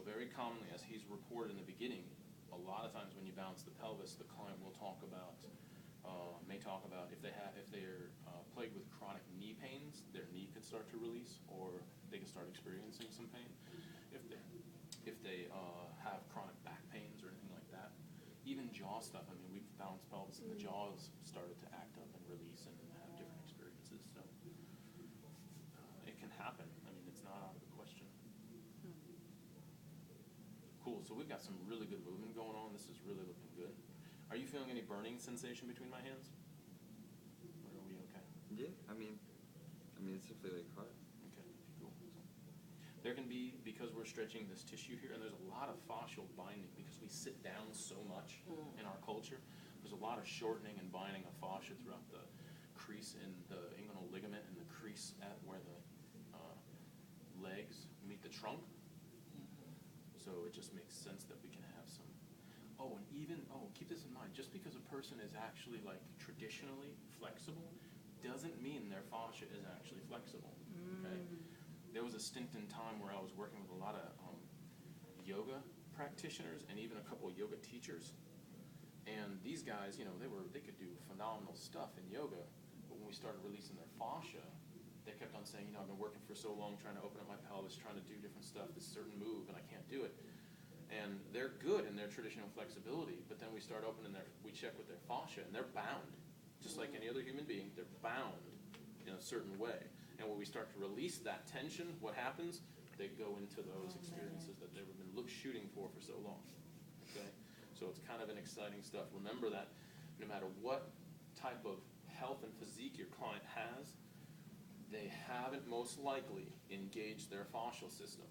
very commonly, as he's reported in the beginning, a lot of times when you balance the pelvis, the client will talk about, may talk about if they're plagued with chronic knee pains, their knee could start to release, or they could start experiencing some pain. If they have chronic back pains or anything like that, even jaw stuff. I mean, we've balanced pelvis, and the jaws started to act up and release and have different experiences. So it can happen. I mean, it's not out of the question. Cool. So we've got some really good movement going on. This is really looking good. Are you feeling any burning sensation between my hands? Or are we okay? Yeah. I mean, it's definitely like hard. Okay. Cool. There can be, because we're stretching this tissue here, and there's a lot of fascial binding because we sit down so much in our culture. There's a lot of shortening and binding of fascia throughout the crease in the inguinal ligament and the crease at where the legs meet the trunk. So it just makes sense that we can have some. Oh, and even, keep this in mind, just because a person is actually like traditionally flexible doesn't mean their fascia is actually flexible, okay? There was a stint in time where I was working with a lot of yoga practitioners and even a couple of yoga teachers. And these guys, you know, they could do phenomenal stuff in yoga, but when we started releasing their fascia, they kept on saying, you know, I've been working for so long trying to open up my pelvis, trying to do different stuff, this certain move, and I can't do it. And they're good in their traditional flexibility, but then we start opening we check with their fascia, and they're bound. Just like any other human being, they're bound in a certain way. And when we start to release that tension, what happens? They go into those experiences that they've been shooting for so long. Okay? So it's kind of an exciting stuff. Remember that no matter what type of health and physique your client has, they haven't most likely engaged their fascial system.